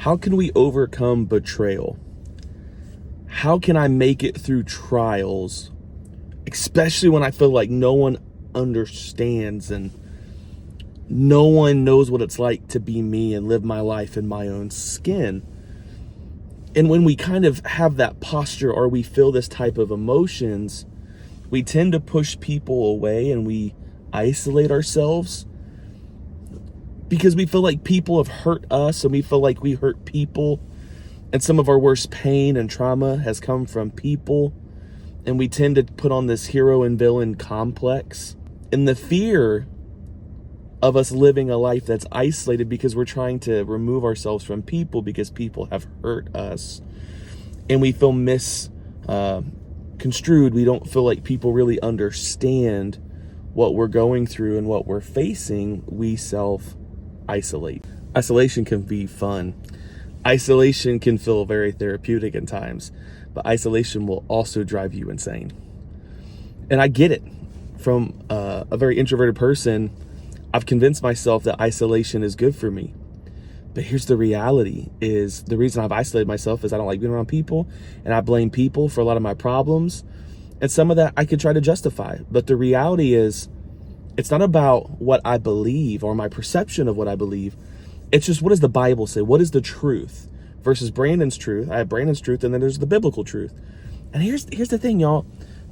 How can we overcome betrayal? How can I make it through trials, especially when I feel like no one understands and no one knows what it's like to be me and live my life in my own skin? And when we kind of have that posture or we feel this type of emotions, we tend to push people away and we isolate ourselves because we feel like people have hurt us and we feel like we hurt people. And some of our worst pain and trauma has come from people. And we tend to put on this hero and villain complex. And the fear of us living a life that's isolated because we're trying to remove ourselves from people because people have hurt us. And we feel misconstrued. We don't feel like people really understand what we're going through and what we're facing. We self-isolate. Isolation can be fun. Isolation can feel very therapeutic at times, but isolation will also drive you insane. And I get it. From a very introverted person, I've convinced myself that isolation is good for me. But here's the reality is the reason I've isolated myself is I don't like being around people, and I blame people for a lot of my problems. And some of that I could try to justify. But the reality is it's not about what I believe or my perception of what I believe. It's just, what does the Bible say? What is the truth versus Brandon's truth? I have Brandon's truth, and then there's the biblical truth. And here's the thing, y'all.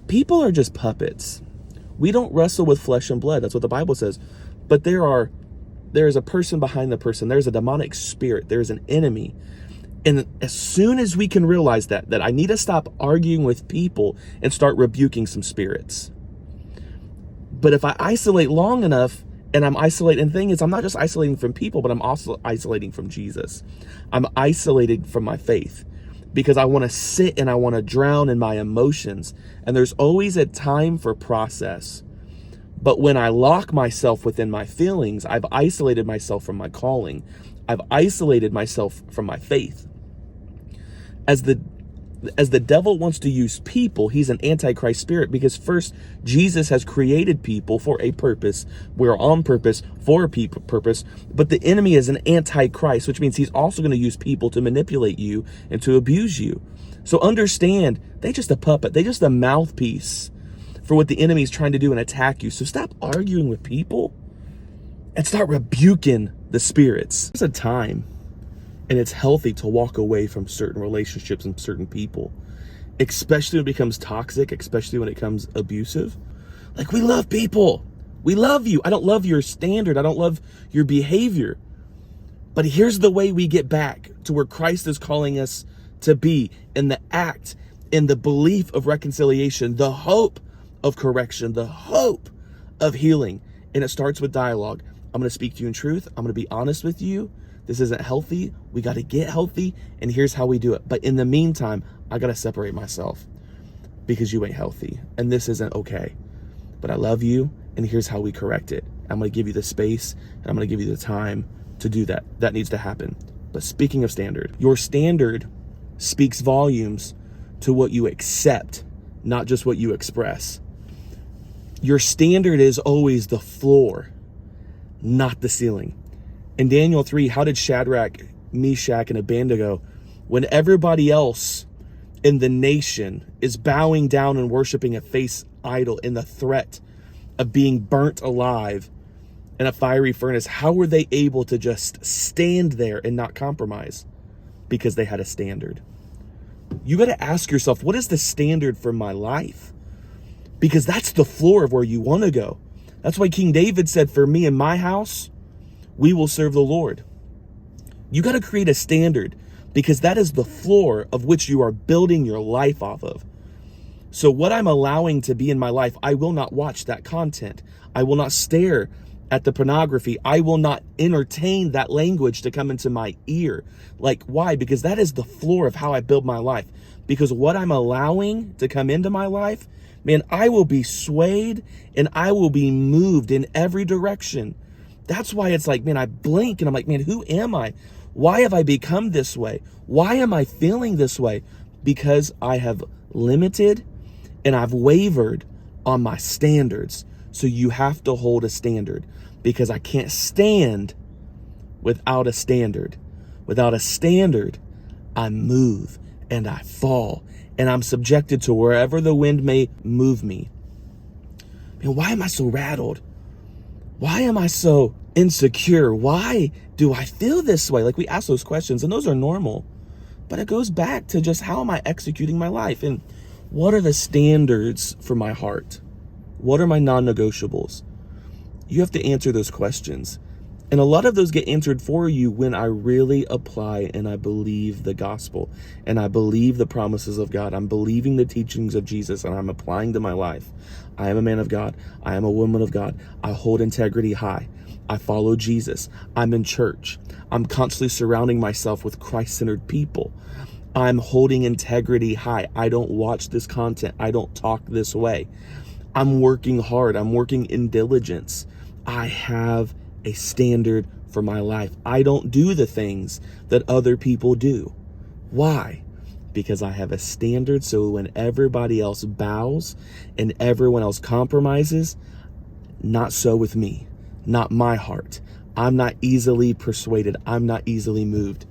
People are just puppets. We don't wrestle with flesh and blood. That's what the Bible says. But there is a person behind the person. There's a demonic spirit. There's an enemy. And as soon as we can realize that I need to stop arguing with people and start rebuking some spirits. But if I isolate long enough, and I'm isolating, and the thing is, I'm not just isolating from people, but I'm also isolating from Jesus. I'm isolated from my faith because I want to sit and I want to drown in my emotions. And there's always a time for process. But when I lock myself within my feelings, I've isolated myself from my calling. I've isolated myself from my faith. As the devil wants to use people, he's an antichrist spirit, because first, Jesus has created people for a purpose. We're on purpose for a purpose, but the enemy is an antichrist, which means he's also going to use people to manipulate you and to abuse you. So understand, they're just a puppet. They're just a mouthpiece for what the enemy is trying to do and attack you. So stop arguing with people and start rebuking the spirits. There's a time, and it's healthy to walk away from certain relationships and certain people, especially when it becomes toxic, especially when it becomes abusive. Like, we love people. We love you. I don't love your standard. I don't love your behavior. But here's the way we get back to where Christ is calling us to be, in the act, in the belief of reconciliation, the hope of correction, the hope of healing. And it starts with dialogue. I'm going to speak to you in truth. I'm going to be honest with you. This isn't healthy. We got to get healthy. And here's how we do it. But in the meantime, I got to separate myself because you ain't healthy. And this isn't okay. But I love you. And here's how we correct it. I'm going to give you the space, and I'm going to give you the time to do that. That needs to happen. But speaking of standard, your standard speaks volumes to what you accept, not just what you express. Your standard is always the floor, not the ceiling. In Daniel 3, how did Shadrach, Meshach, and Abednego, when everybody else in the nation is bowing down and worshiping a face idol in the threat of being burnt alive in a fiery furnace, how were they able to just stand there and not compromise? Because they had a standard. You got to ask yourself, what is the standard for my life? Because that's the floor of where you want to go. That's why King David said, for me and my house, we will serve the Lord. You got to create a standard, because that is the floor of which you are building your life off of. So what I'm allowing to be in my life, I will not watch that content. I will not stare at the pornography. I will not entertain that language to come into my ear. Like, why? Because that is the floor of how I build my life. Because what I'm allowing to come into my life, man, I will be swayed and I will be moved in every direction. That's why it's like, man, I blink and I'm like, man, who am I? Why have I become this way? Why am I feeling this way? Because I have limited and I've wavered on my standards. So you have to hold a standard, because I can't stand without a standard. Without a standard, I move and I fall and I'm subjected to wherever the wind may move me. Man, why am I so rattled? Why am I so insecure? Why do I feel this way? Like, we ask those questions, and those are normal. But it goes back to just, how am I executing my life? And what are the standards for my heart? What are my non-negotiables? You have to answer those questions. And a lot of those get answered for you when I really apply and I believe the gospel and I believe the promises of God. I'm believing the teachings of Jesus and I'm applying to my life. I am a man of God. I am a woman of God. I hold integrity high. I follow Jesus. I'm in church. I'm constantly surrounding myself with Christ-centered people. I'm holding integrity high. I don't watch this content. I don't talk this way. I'm working hard. I'm working in diligence. I have a standard for my life. I don't do the things that other people do. Why? Because I have a standard. So when everybody else bows and everyone else compromises, not so with me, not my heart. I'm not easily persuaded. I'm not easily moved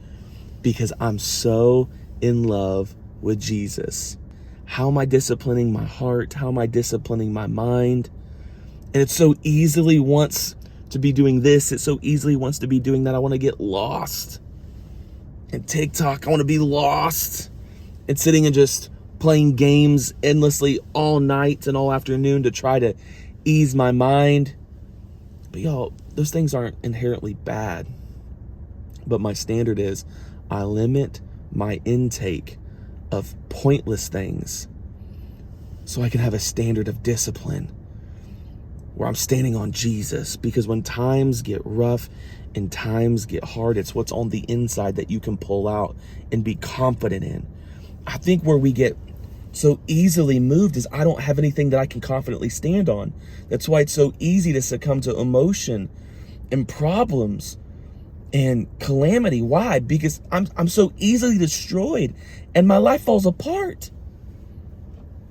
because I'm so in love with Jesus. How am I disciplining my heart? How am I disciplining my mind? And it so easily wants to be doing this. It so easily wants to be doing that. I want to get lost in TikTok. I want to be lost and sitting and just playing games endlessly all night and all afternoon to try to ease my mind. But y'all, those things aren't inherently bad. But my standard is I limit my intake of pointless things so I can have a standard of discipline where I'm standing on Jesus. Because when times get rough and times get hard, it's what's on the inside that you can pull out and be confident in. I think where we get so easily moved is I don't have anything that I can confidently stand on. That's why it's so easy to succumb to emotion and problems and calamity. Why? Because I'm so easily destroyed and my life falls apart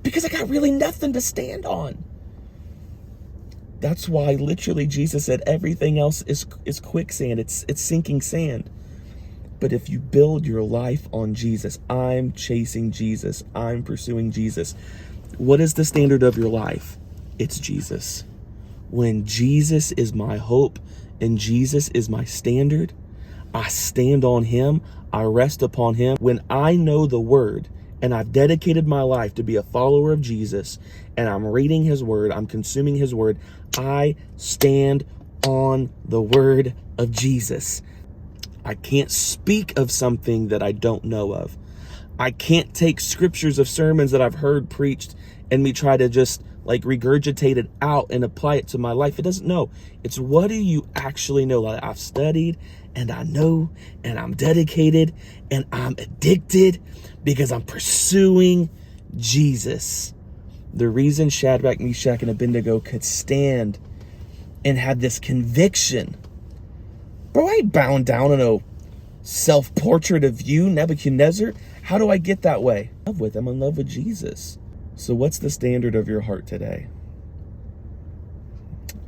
because I got really nothing to stand on. That's why literally Jesus said everything else is quicksand. It's sinking sand. But if you build your life on Jesus, I'm chasing Jesus, I'm pursuing Jesus. What is the standard of your life? It's Jesus. When Jesus is my hope and Jesus is my standard, I stand on him, I rest upon him. When I know the word and I've dedicated my life to be a follower of Jesus and I'm reading his word, I'm consuming his word, I stand on the word of Jesus. I can't speak of something that I don't know of. I can't take scriptures of sermons that I've heard preached and me try to just like regurgitate it out and apply it to my life. It doesn't know. It's what do you actually know? Like I've studied and I know and I'm dedicated and I'm addicted because I'm pursuing Jesus. The reason Shadrach, Meshach, and Abednego could stand and had this conviction. Bro, I ain't bound down in a self-portrait of you, Nebuchadnezzar. How do I get that way? I'm in love with Jesus. So what's the standard of your heart today?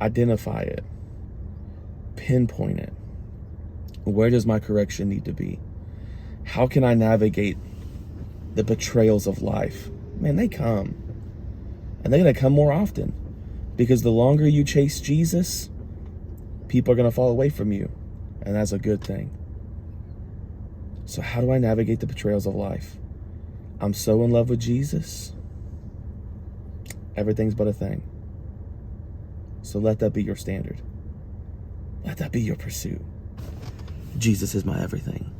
Identify it. Pinpoint it. Where does my correction need to be? How can I navigate the betrayals of life? Man, they come. And they're going to come more often. Because the longer you chase Jesus, people are going to fall away from you. And that's a good thing. So how do I navigate the betrayals of life? I'm so in love with Jesus. Everything's but a thing. So let that be your standard. Let that be your pursuit. Jesus is my everything.